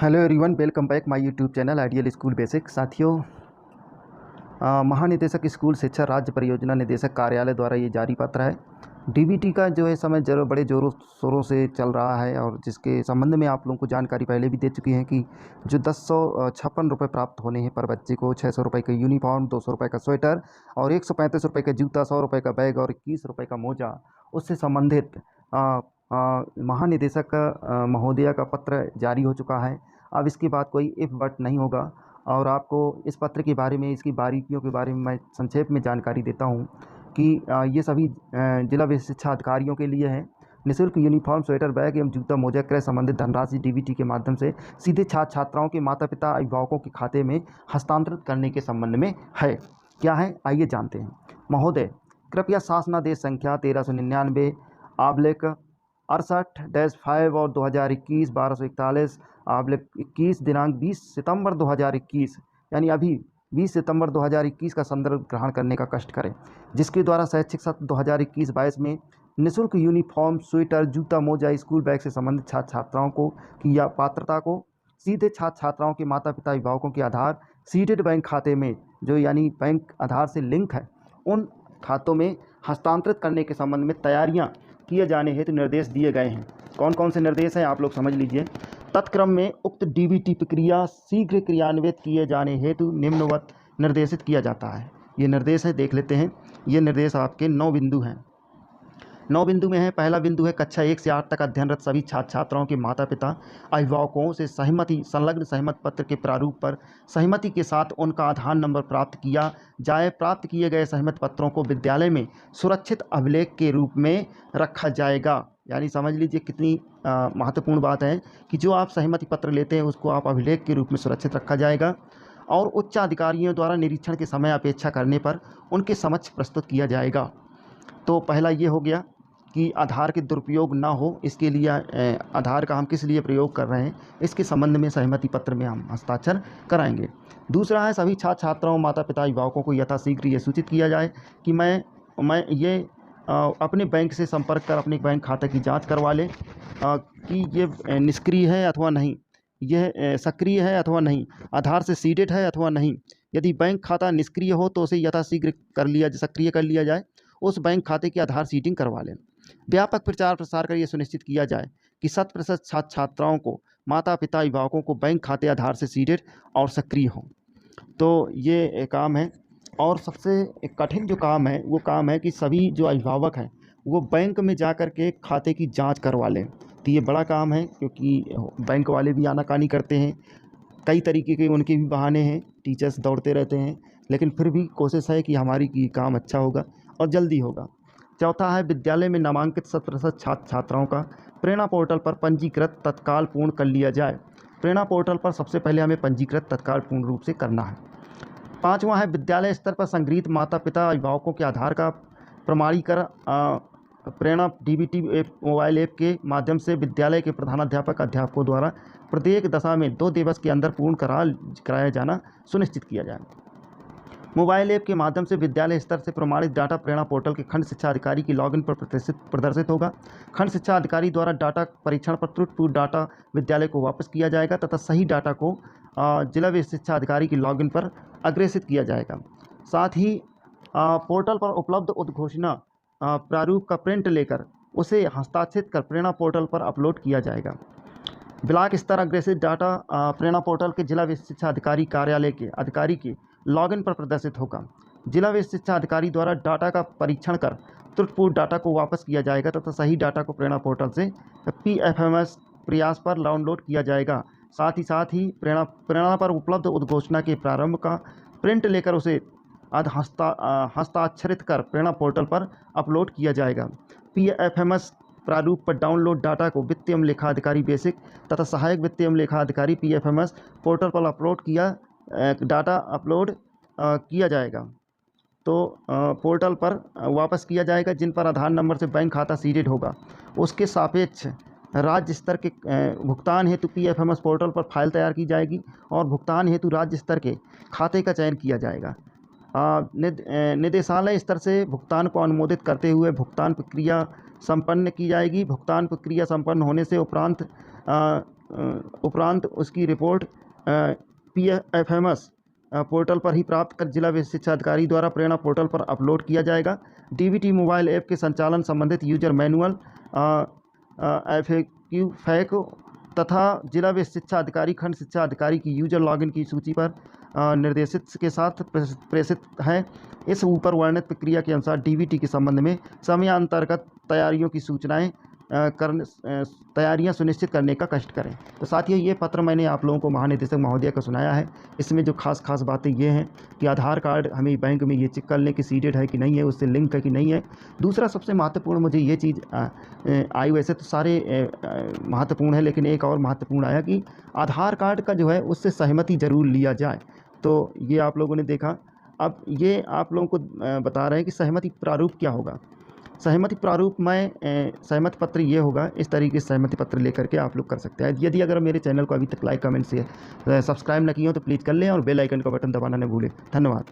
Hello everyone, welcome back my YouTube channel ideal school basic. साथियों, महानिदेशक school शिक्षा राज्य परियोजना निदेशक कार्यालय द्वारा ये जारी पत्र है। डीबीटी का जो है समय बड़े ज़ोरों शोरों से चल रहा है और जिसके संबंध में आप लोगों को जानकारी पहले भी दे चुकी हैं कि जो 1056 रुपये प्राप्त होने हैं पर बच्चे को, 600 रुपये का यूनिफॉर्म, 200 रुपये का स्वेटर और 135 रुपये का जूता, 100 रुपये का बैग और 21 रुपये का मोजा, उससे संबंधित महानिदेशक महोदया का पत्र जारी हो चुका है। अब इसके बाद कोई इफ़ बट नहीं होगा और आपको इस पत्र के बारे में, इसकी बारीकियों के बारे में मैं संक्षेप में जानकारी देता हूं कि ये सभी जिला विशिष्ट शिक्षा अधिकारियों के लिए है। निःशुल्क यूनिफॉर्म, स्वेटर, बैग एवं जूता, मोजा क्रय संबंधित धनराशि डीबीटी के माध्यम से सीधे छात्र छात्राओं के माता पिता अभिभावकों के खाते में हस्तांतरित करने के संबंध में है। क्या है, आइए जानते हैं। महोदय, कृपया शासनादेश संख्या 1399 आबलेख 68-5 और 2021 1241 आबलेख 21 दिनांक 20 सितंबर 2021 यानी अभी 20 सितंबर 2021 का संदर्भ ग्रहण करने का कष्ट करें, जिसके द्वारा शैक्षिक सत्र 2021-22 में निःशुल्क यूनिफॉर्म, स्वेटर, जूता, मोजा, स्कूल बैग से संबंधित छात्र छात्राओं को की या पात्रता को सीधे छात्र छात्राओं के माता पिता अभिभावकों के आधार सीडेड बैंक खाते में, जो यानी बैंक आधार से लिंक है, उन खातों में हस्तांतरित करने के संबंध में तैयारियां किए जाने हेतु निर्देश दिए गए हैं। कौन कौन से निर्देश हैं आप लोग समझ लीजिए। तत्क्रम में उक्त डीबीटी प्रक्रिया शीघ्र क्रियान्वित किए जाने हेतु निम्नवत निर्देशित किया जाता है। ये निर्देश है, देख लेते हैं। ये निर्देश आपके 9 बिंदु हैं। 9 बिंदु में है। पहला बिंदु है, कक्षा 1 से 8 तक अध्ययनरत सभी छात्र छात्राओं के माता पिता अभिभावकों से संलग्न सहमत पत्र के प्रारूप पर सहमति के साथ उनका आधार नंबर प्राप्त किया जाए। प्राप्त किए गए सहमत पत्रों को विद्यालय में सुरक्षित अभिलेख के रूप में रखा जाएगा। यानी समझ लीजिए कितनी महत्वपूर्ण बात है कि जो आप सहमति पत्र लेते हैं उसको आप अभिलेख के रूप में सुरक्षित रखा जाएगा और उच्च अधिकारियों द्वारा निरीक्षण के समय अपेक्षा करने पर उनके समक्ष प्रस्तुत किया जाएगा। तो पहला ये हो गया कि आधार के दुरुपयोग ना हो, इसके लिए आधार का हम किस लिए प्रयोग कर रहे हैं, इसके संबंध में सहमति पत्र में हम हस्ताक्षर कराएंगे। दूसरा है, सभी छात्र छात्राओं, माता पिता, अभिभावकों को यथाशीघ्र ये सूचित किया जाए कि मैं ये अपने बैंक से संपर्क कर अपने बैंक खाते की जांच करवा लें कि ये निष्क्रिय है अथवा नहीं, यह सक्रिय है अथवा नहीं, आधार से सीडेड है अथवा नहीं। यदि बैंक खाता निष्क्रिय हो तो उसे यथाशीघ्र सक्रिय कर लिया जाए, उस बैंक खाते की आधार सीडिंग करवा लें। व्यापक प्रचार प्रसार कर यह सुनिश्चित किया जाए कि 100% छात्र छात्राओं को, माता पिता, अभिभावकों को बैंक खाते आधार से सीडेड और सक्रिय हों। तो ये काम है। और सबसे कठिन जो काम है वो काम है कि सभी जो अभिभावक हैं वो बैंक में जा कर के खाते की जांच करवा लें। तो ये बड़ा काम है क्योंकि बैंक वाले भी आनाकानी करते हैं, कई तरीके के उनके भी बहाने हैं, टीचर्स दौड़ते रहते हैं, लेकिन फिर भी कोशिश है कि हमारी काम अच्छा होगा और जल्दी होगा। चौथा है, विद्यालय में नामांकित 100% छात्र छात्राओं का प्रेरणा पोर्टल पर पंजीकृत तत्काल पूर्ण कर लिया जाए। प्रेरणा पोर्टल पर सबसे पहले हमें पंजीकृत तत्काल पूर्ण रूप से करना है। पाँचवां है, विद्यालय स्तर पर संग्रहीत माता पिता अभिभावकों के आधार का प्रमाणीकरण प्रेरणा डीबीटी मोबाइल ऐप के माध्यम से विद्यालय के प्रधानाध्यापक अध्यापकों द्वारा प्रत्येक दशा में 2 दिवस के अंदर पूर्ण कराया जाना सुनिश्चित किया जाए। मोबाइल ऐप के माध्यम से विद्यालय स्तर से प्रमाणित डाटा प्रेरणा पोर्टल के खंड शिक्षा अधिकारी की लॉगिन पर प्रदर्शित होगा। खंड शिक्षा अधिकारी द्वारा डाटा परीक्षण पर त्रुटिपूर्ण डाटा विद्यालय को वापस किया जाएगा तथा सही डाटा को जिला विशिष्ट शिक्षा अधिकारी की लॉगिन पर अग्रेसित किया जाएगा। साथ ही पोर्टल पर उपलब्ध उद्घोषणा प्रारूप का प्रिंट लेकर उसे हस्ताक्षरित कर प्रेरणा पोर्टल पर अपलोड किया जाएगा। ब्लॉक स्तर अग्रेसित डाटा प्रेरणा पोर्टल के जिला विशिष्ट शिक्षा अधिकारी कार्यालय के अधिकारी के लॉगिन पर प्रदर्शित होगा। जिला विशिष्ट शिक्षा अधिकारी द्वारा डाटा का परीक्षण कर त्रुटिपूर्ण डाटा को वापस किया जाएगा तथा सही डाटा को प्रेरणा पोर्टल से PFMS प्रयास पर डाउनलोड किया जाएगा। साथ ही प्रेरणा पर उपलब्ध उद्घोषणा के प्रारंभ का प्रिंट लेकर उसे हस्ताक्षरित कर प्रेरणा पोर्टल पर अपलोड किया जाएगा। PFMS प्रारूप पर डाउनलोड डाटा को वित्तीय एवं लेखा अधिकारी बेसिक तथा सहायक वित्तीय एवं लेखा अधिकारी PFMS पोर्टल पर अपलोड किया डाटा अपलोड किया जाएगा। तो पोर्टल पर वापस किया जाएगा। जिन पर आधार नंबर से बैंक खाता सीडेड होगा उसके सापेक्ष राज्य स्तर के भुगतान हेतु PFMS पोर्टल पर फाइल तैयार की जाएगी और भुगतान हेतु राज्य स्तर के खाते का चयन किया जाएगा। निदेशालय स्तर से भुगतान को अनुमोदित करते हुए भुगतान प्रक्रिया संपन्न की जाएगी। भुगतान प्रक्रिया संपन्न होने से उपरांत उपरांत उसकी रिपोर्ट PFMS पोर्टल पर ही प्राप्त कर जिला शिक्षा अधिकारी द्वारा प्रेरणा पोर्टल पर अपलोड किया जाएगा। DBT मोबाइल ऐप के संचालन संबंधित यूजर मैनुअल, FAQ फैक तथा जिला शिक्षा अधिकारी, खंड शिक्षा अधिकारी की यूजर लॉगिन की सूची पर निर्देशित के साथ प्रेषित है। इस ऊपर वर्णित प्रक्रिया के अनुसार DBT के संबंध में समयान्तर्गत तैयारियां सुनिश्चित करने का कष्ट करें। तो साथियों, ये पत्र मैंने आप लोगों को महानिदेशक महोदय को सुनाया है। इसमें जो खास बातें ये हैं कि आधार कार्ड हमें बैंक में ये चेक कर लें कि सीडेड है कि नहीं है, उससे लिंक है कि नहीं है। दूसरा सबसे महत्वपूर्ण मुझे ये चीज़ आई, वैसे तो सारे महत्वपूर्ण है, लेकिन एक और महत्वपूर्ण आया कि आधार कार्ड का जो है उससे सहमति ज़रूर लिया जाए। तो ये आप लोगों ने देखा। अब ये आप लोगों को बता रहे हैं कि सहमति प्रारूप क्या होगा। सहमति प्रारूप में सहमति पत्र ये होगा, इस तरीके से सहमति पत्र लेकर के आप लोग कर सकते हैं। यदि अगर मेरे चैनल को अभी तक लाइक, कमेंट से सब्सक्राइब न किए हो तो प्लीज़ कर लें और बेल आइकन का बटन दबाना न भूलें। धन्यवाद।